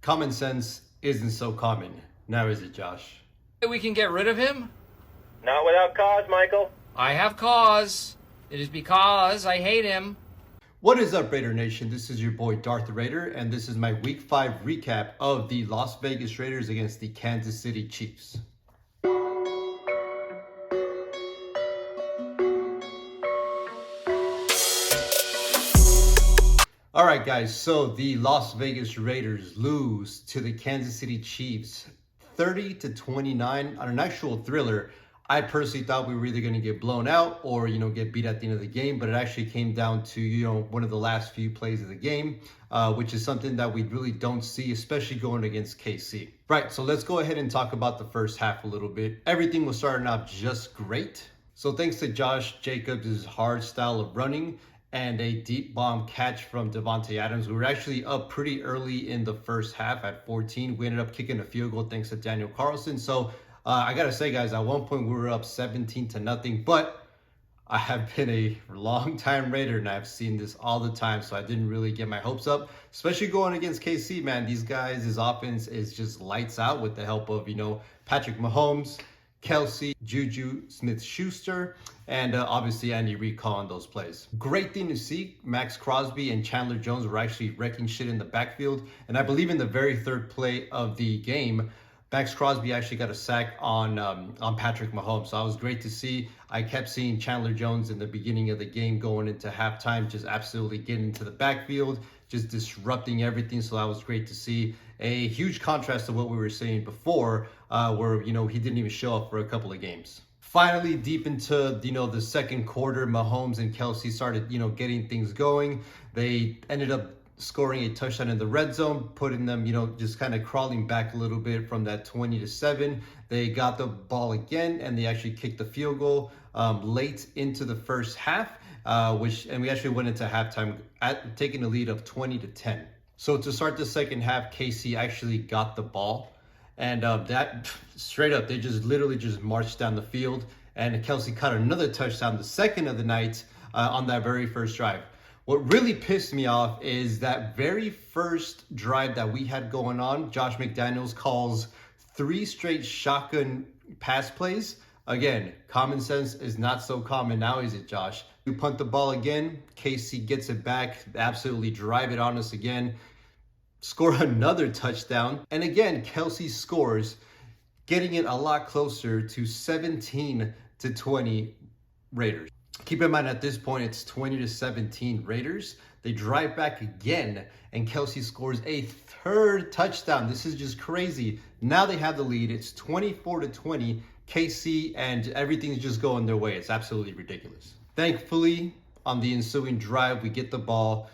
Common sense isn't so common. Now is it, Josh? We can get rid of him? Not without cause, Michael. I have cause. It is because I hate him. What is up, Raider Nation? This is your boy Darth Raider, and this is my Week 5 recap of the Las Vegas Raiders against the Kansas City Chiefs. All right, guys, so the Las Vegas Raiders lose to the Kansas City Chiefs 30-29 on an actual thriller. I personally thought we were either going to get blown out or, get beat at the end of the game, but it actually came down to, one of the last few plays of the game, which is something that we really don't see, especially going against KC. Right, so let's go ahead and talk about the first half a little bit. Everything was starting out just great. So thanks to Josh Jacobs' hard style of running and a deep bomb catch from Davante Adams, we were actually up pretty early in the first half at 14. We ended up kicking a field goal thanks to Daniel Carlson. So I gotta say, guys, at one point we were up 17-0, but I have been a long time Raider and I've seen this all the time, so I didn't really get my hopes up, especially going against KC, man. These guys, his offense is just lights out with the help of, Patrick Mahomes, Kelsey, Juju Smith-Schuster, and obviously Andy Reid calling those plays. Great thing to see. Max Crosby and Chandler Jones were actually wrecking shit in the backfield, and I believe in the very third play of the game, Max Crosby actually got a sack on Patrick Mahomes. So that was great to see. I kept seeing Chandler Jones in the beginning of the game going into halftime, just absolutely getting into the backfield, just disrupting everything. So that was great to see. A huge contrast to what we were saying before, where, he didn't even show up for a couple of games. Finally, deep into, the second quarter, Mahomes and Kelsey started, getting things going. They ended up scoring a touchdown in the red zone, putting them, just kind of crawling back a little bit from that 20-7. They got the ball again, and they actually kicked the field goal late into the first half, and we actually went into halftime taking a lead of 20-10. So to start the second half, KC actually got the ball, and that straight up, they just literally just marched down the field, and Kelsey caught another touchdown, the second of the night, on that very first drive. What really pissed me off is that very first drive that we had going on, Josh McDaniels calls 3 straight shotgun pass plays. Again, common sense is not so common now, is it, Josh? We punt the ball again, KC gets it back, absolutely drive it on us again, score another touchdown, and again, Kelsey scores, getting it a lot closer to 17-20 Raiders. Keep in mind, at this point, it's 20-17 Raiders. They drive back again, and Kelsey scores a third touchdown. This is just crazy. Now they have the lead. It's 24-20 KC, and everything's just going their way. It's absolutely ridiculous. Thankfully, on the ensuing drive, we get the ball,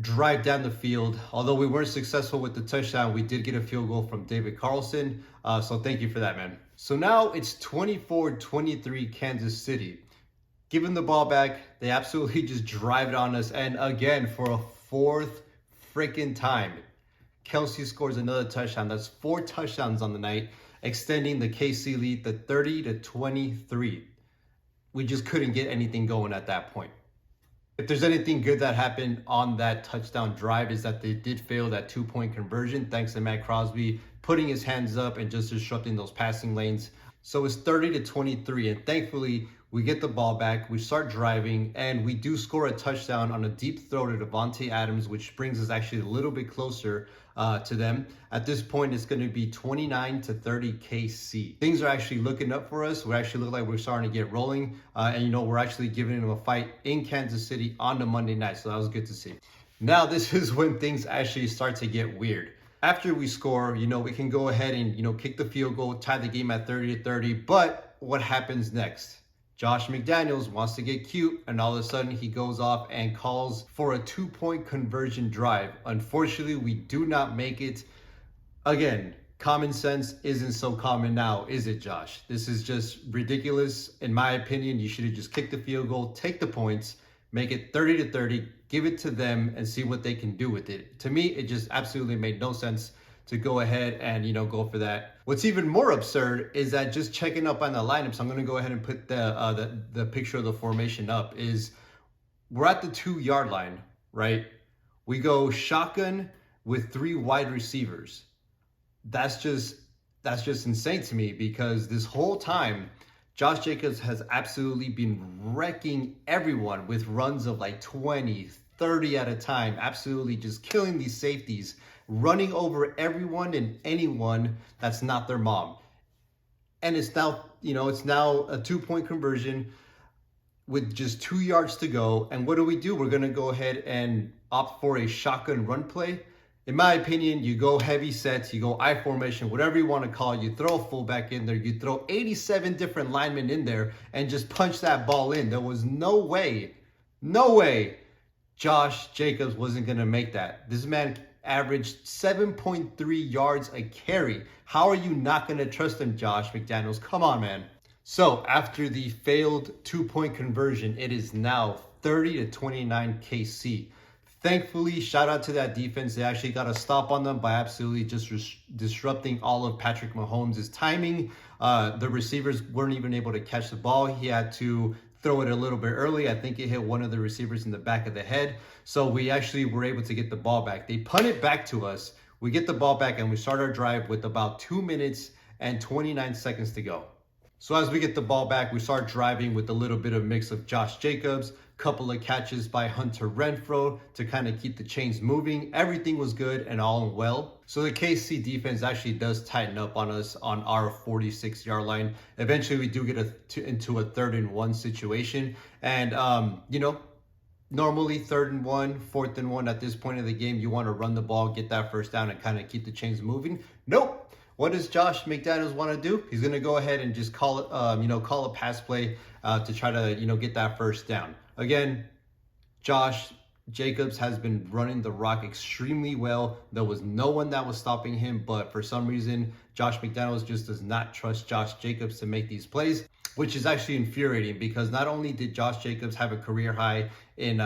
drive down the field. Although we weren't successful with the touchdown, we did get a field goal from David Carlson. So thank you for that, man. So now it's 24-23 Kansas City. Giving the ball back, they absolutely just drive it on us. And again, for a fourth freaking time, Kelsey scores another touchdown. That's 4 touchdowns on the night, extending the KC lead to 30-23. We just couldn't get anything going at that point. If there's anything good that happened on that touchdown drive, is that they did fail that 2-point conversion, thanks to Max Crosby putting his hands up and just disrupting those passing lanes. So it's 30-23, and thankfully, we get the ball back, we start driving, and we do score a touchdown on a deep throw to Davante Adams, which brings us actually a little bit closer to them. At this point, it's going to be 29-30 KC. Things are actually looking up for us. We actually look like we're starting to get rolling, and we're actually giving them a fight in Kansas City on the Monday night, so that was good to see. Now, this is when things actually start to get weird. After we score, we can go ahead and, kick the field goal, tie the game at 30-30, but what happens next? Josh McDaniels wants to get cute, and all of a sudden he goes off and calls for a 2-point conversion drive. Unfortunately, we do not make it. Again, common sense isn't so common now, is it, Josh? This is just ridiculous. In my opinion, you should have just kicked the field goal, take the points, make it 30-30, give it to them, and see what they can do with it. To me, it just absolutely made no sense to go ahead and, go for that. What's even more absurd is that just checking up on the lineups, I'm going to go ahead and put the picture of the formation up, is we're at the 2-yard line, right? We go shotgun, with 3 wide receivers. That's just insane to me, because this whole time Josh Jacobs has absolutely been wrecking everyone with runs of like 20, 30 at a time, absolutely just killing these safeties, running over everyone and anyone that's not their mom. And it's now, it's now a 2-point conversion with just 2 yards to go. And what do? We're going to go ahead and opt for a shotgun run play. In my opinion, you go heavy sets, you go I formation, whatever you want to call it. You throw a fullback in there, you throw 87 different linemen in there and just punch that ball in. There was no way Josh Jacobs wasn't going to make that. This man averaged 7.3 yards a carry. How are you not going to trust him, Josh McDaniels? Come on, man. So after the failed 2-point conversion, it is now 30-29 KC. Thankfully, shout out to that defense. They actually got a stop on them by absolutely just disrupting all of Patrick Mahomes' timing. The receivers weren't even able to catch the ball. He had to throw it a little bit early. I think it hit one of the receivers in the back of the head. So we actually were able to get the ball back. They punt it back to us. We get the ball back and we start our drive with about 2 minutes and 29 seconds to go. So as we get the ball back, we start driving with a little bit of mix of Josh Jacobs, couple of catches by Hunter Renfrow to kind of keep the chains moving. Everything was good and all well. So the KC defense actually does tighten up on us on our 46-yard line. Eventually, we do get into a 3rd and 1 situation. And, normally 3rd and 1, 4th and 1 at this point of the game, you want to run the ball, get that first down, and kind of keep the chains moving. Nope. What does Josh McDaniels want to do? He's going to go ahead and just call it, call a pass play to try to, get that first down. Again, Josh Jacobs has been running the rock extremely well. There was no one that was stopping him, but for some reason, Josh McDaniels just does not trust Josh Jacobs to make these plays, which is actually infuriating, because not only did Josh Jacobs have a career high in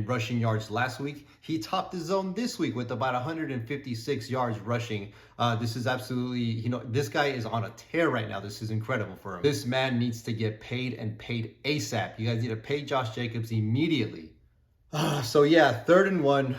rushing yards last week, he topped his own this week with about 156 yards rushing. This is absolutely, this guy is on a tear right now. This is incredible for him. This man needs to get paid, and paid ASAP. You guys need to pay Josh Jacobs immediately. So yeah, 3rd and 1.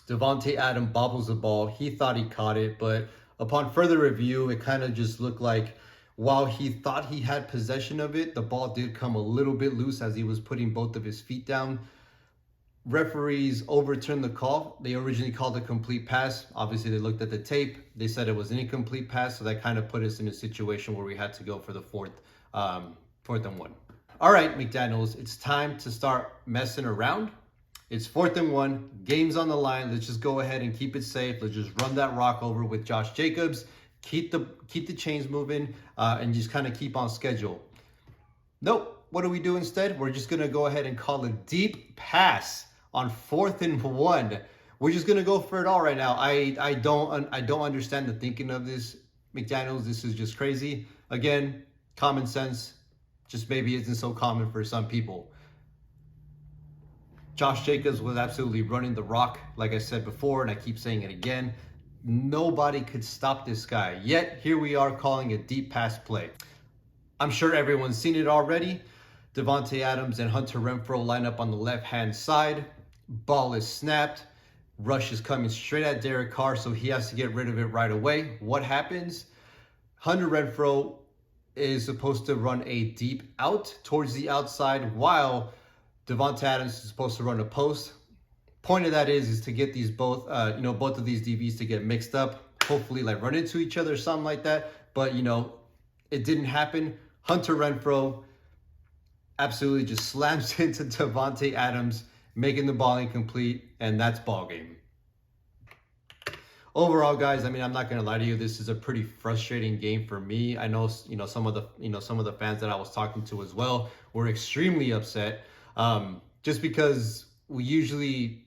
Devontae Adams bobbles the ball. He thought he caught it, but upon further review, it kind of just looked like while he thought he had possession of it, the ball did come a little bit loose as he was putting both of his feet down. Referees overturned the call. They originally called a complete pass. Obviously, they looked at the tape. They said it was an incomplete pass, so that kind of put us in a situation where we had to go for the 4th and 1. All right, McDaniels, it's time to start messing around. It's 4th and 1. Game's on the line. Let's just go ahead and keep it safe. Let's just run that rock over with Josh Jacobs. Keep the chains moving and just kind of keep on schedule. Nope. What do we do instead? We're just going to go ahead and call a deep pass on 4th and 1. We're just going to go for it all right now. I don't understand the thinking of this, McDaniels. This is just crazy. Again, common sense just maybe isn't so common for some people. Josh Jacobs was absolutely running the rock, like I said before, and I keep saying it again. Nobody could stop this guy. Yet, here we are calling a deep pass play. I'm sure everyone's seen it already. Devontae Adams and Hunter Renfrow line up on the left-hand side. Ball is snapped. Rush is coming straight at Derek Carr, so he has to get rid of it right away. What happens? Hunter Renfrow is supposed to run a deep out towards the outside, while Devontae Adams is supposed to run a post. Point of that is to get these both of these DBs to get mixed up, hopefully like run into each other or something like that. But it didn't happen. Hunter Renfrow absolutely just slams into Devontae Adams, making the ball incomplete, and that's ball game. Overall, guys, I mean, I'm not gonna lie to you. This is a pretty frustrating game for me. I know, some of the fans that I was talking to as well were extremely upset, just because we usually,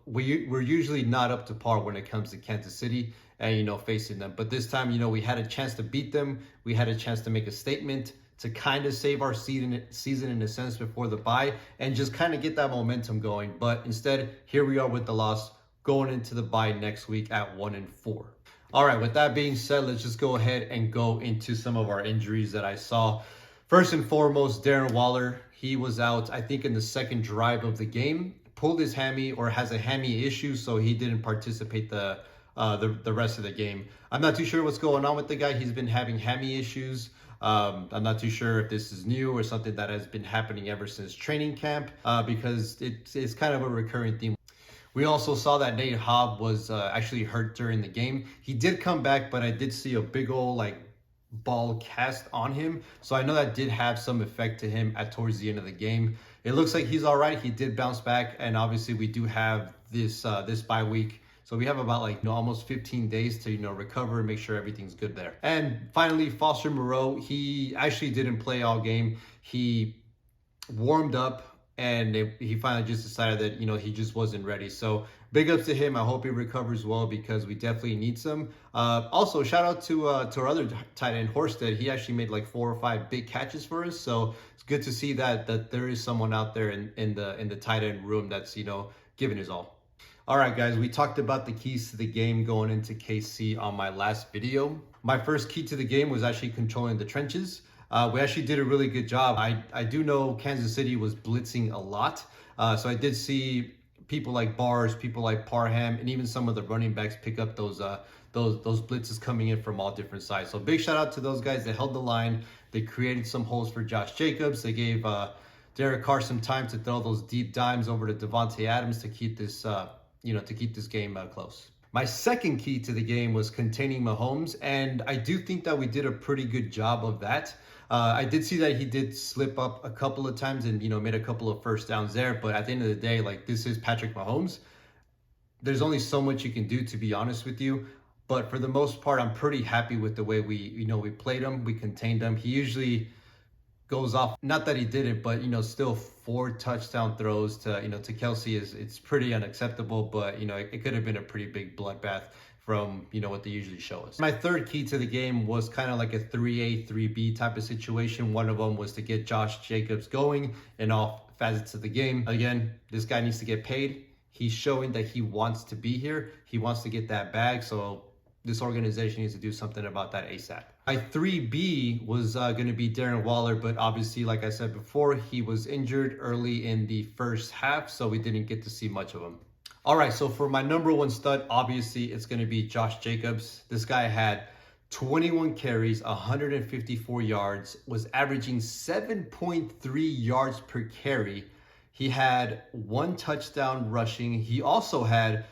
we're usually not up to par when it comes to Kansas City and facing them. But this time, we had a chance to beat them. We had a chance to make a statement to kind of save our season in a sense before the bye and just kind of get that momentum going. But instead, here we are with the loss, going into the bye next week at 1-4. All right, with that being said, let's just go ahead and go into some of our injuries that I saw. First and foremost, Darren Waller. He was out, I think, in the second drive of the game. pulled his hammy or has a hammy issue, so he didn't participate the rest of the game. I'm not too sure what's going on with the guy. He's been having hammy issues. I'm not too sure if this is new or something that has been happening ever since training camp, because it's kind of a recurring theme. We also saw that Nate Hobb was actually hurt during the game. He did come back, but I did see a big old ball cast on him, so I know that did have some effect to him towards the end of the game. It looks like he's all right. He did bounce back, and obviously we do have this bye week, so we have about almost 15 days to recover and make sure everything's good there. And finally, Foster Moreau, he actually didn't play all game. He warmed up, and he finally just decided that he just wasn't ready. So big ups to him. I hope he recovers well, because we definitely need some. Also, shout out to our other tight end, Horsted. He actually made 4 or 5 big catches for us. So it's good to see that there is someone out there in the tight end room that's giving his all. All right, guys, we talked about the keys to the game going into KC on my last video. My first key to the game was actually controlling the trenches. We actually did a really good job. I do know Kansas City was blitzing a lot. So I did see people like Bars, people like Parham, and even some of the running backs pick up those blitzes coming in from all different sides. So big shout out to those guys that held the line. They created some holes for Josh Jacobs. They gave Derek Carr some time to throw those deep dimes over to Devontae Adams to keep this game close. My second key to the game was containing Mahomes, and I do think that we did a pretty good job of that. I did see that he did slip up a couple of times and made a couple of first downs there, but at the end of the day, this is Patrick Mahomes. There's only so much you can do, to be honest with you. But for the most part, I'm pretty happy with the way we played him, we contained him. He usually goes off, not that he didn't, but still 4 touchdown throws to Kelsey it's pretty unacceptable, but it could have been a pretty big bloodbath from what they usually show us. My third key to the game was kind of like a 3A, 3B type of situation. One of them was to get Josh Jacobs going in all facets of the game. Again, this guy needs to get paid. He's showing that he wants to be here. He wants to get that bag, so this organization needs to do something about that ASAP. My 3B was going to be Darren Waller, but obviously, like I said before, he was injured early in the first half, so we didn't get to see much of him. All right, so for my number one stud, obviously, it's going to be Josh Jacobs. This guy had 21 carries, 154 yards, was averaging 7.3 yards per carry. He had 1 touchdown rushing. He also had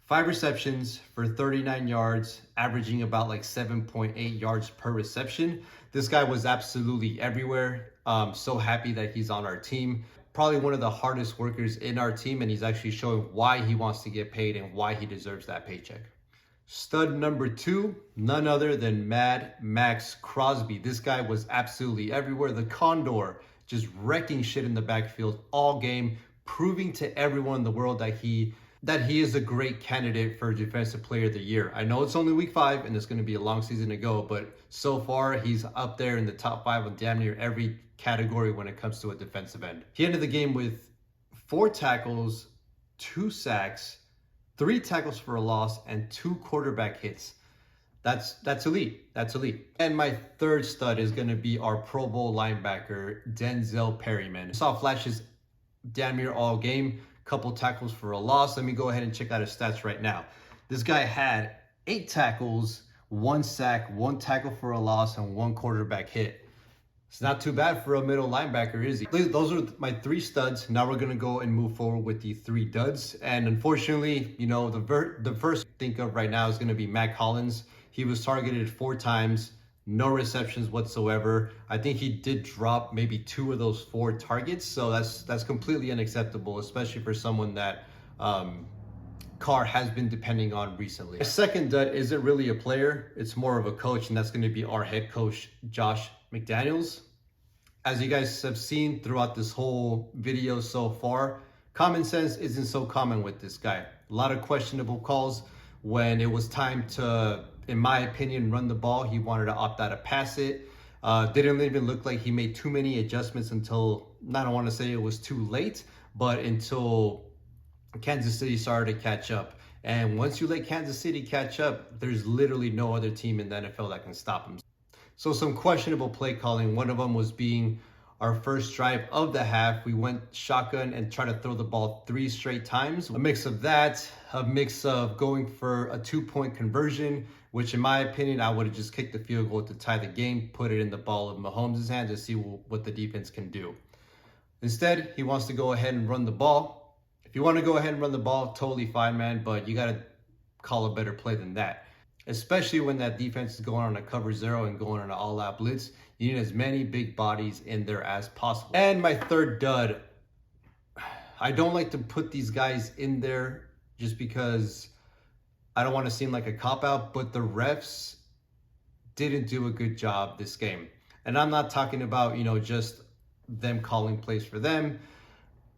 5 receptions for 39 yards, averaging about 7.8 yards per reception. This guy was absolutely everywhere. So happy that he's on our team. Probably one of the hardest workers in our team, and he's actually showing why he wants to get paid and why he deserves that paycheck. Stud number 2, none other than Max Crosby. This guy was absolutely everywhere. The Condor, just wrecking shit in the backfield all game, proving to everyone in the world that he is a great candidate for Defensive Player of the Year. I know it's only week 5 and it's going to be a long season to go, but so far he's up there in the top 5 of damn near every category when it comes to a defensive end. He ended the game with 4 tackles, 2 sacks, 3 tackles for a loss, and 2 quarterback hits. That's elite. That's elite. And my third stud is going to be our Pro Bowl linebacker, Denzel Perryman. Saw flashes damn near all game. Couple tackles for a loss. Let me go ahead and check out his stats right now. This guy had 8 tackles, 1 sack, 1 tackle for a loss, and 1 quarterback hit. It's not too bad for a middle linebacker, is he? Those are my 3 studs. Now we're going to go and move forward with the 3 duds. And unfortunately, the first I think of right now is going to be Mac Hollins. He was targeted 4 times, no receptions whatsoever. I think he did drop maybe 2 of those 4 targets. So that's completely unacceptable, especially for someone that Carr has been depending on recently. My second dud isn't really a player. It's more of a coach, and that's going to be our head coach, Josh McDaniels. As you guys have seen throughout this whole video so far, common sense isn't so common with this guy. A lot of questionable calls. When it was time to, in my opinion, run the ball, he wanted to opt out of pass it. Didn't even look like he made too many adjustments until, I don't want to say it was too late, but until Kansas City started to catch up. And once you let Kansas City catch up, there's literally no other team in the NFL that can stop him. So some questionable play calling. One of them was being our first drive of the half, we went shotgun and tried to throw the ball 3 straight times. A mix of that, a mix of going for a 2-point conversion, which in my opinion, I would have just kicked the field goal to tie the game, put it in the ball of Mahomes' hands to see what the defense can do. Instead, he wants to go ahead and run the ball. If you want to go ahead and run the ball, totally fine, man, but you got to call a better play than that. Especially when that defense is going on a cover 0 and going on an all-out blitz. You need as many big bodies in there as possible. And my third dud, I don't like to put these guys in there just because I don't want to seem like a cop-out, but the refs didn't do a good job this game. And I'm not talking about, just them calling plays for them,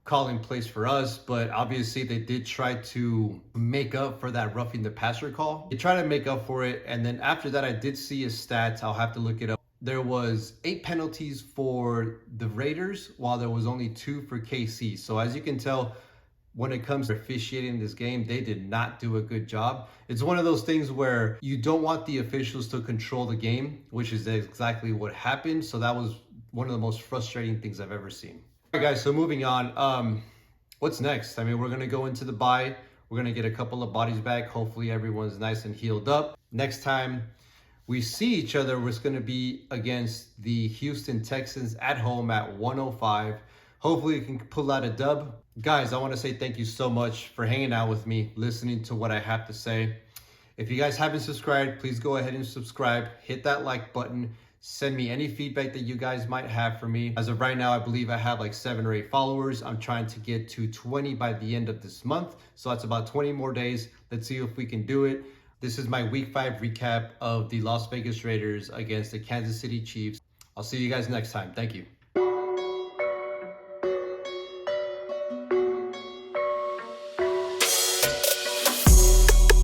calling plays for us, but obviously they did try to make up for that roughing the passer call. They tried to make up for it, and then after that I did see a stat, I'll have to look it up. There was 8 penalties for the Raiders while there was only 2 for KC. So as you can tell, when it comes to officiating this game, they did not do a good job. It's one of those things where you don't want the officials to control the game, which is exactly what happened. So that was one of the most frustrating things I've ever seen. All right, guys, so moving on. What's next? I mean, we're going to go into the bye. We're going to get a couple of bodies back. Hopefully everyone's nice and healed up. Next time we see each other, it's going to be against the Houston Texans at home at 105. Hopefully we can pull out a dub. Guys, I want to say thank you so much for hanging out with me, listening to what I have to say. If you guys haven't subscribed, please go ahead and subscribe. Hit that like button. Send me any feedback that you guys might have for me. As of right now, I believe I have like 7 or 8 followers. I'm trying to get to 20 by the end of this month. So that's about 20 more days. Let's see if we can do it. This is my week 5 recap of the Las Vegas Raiders against the Kansas City Chiefs. I'll see you guys next time. Thank you.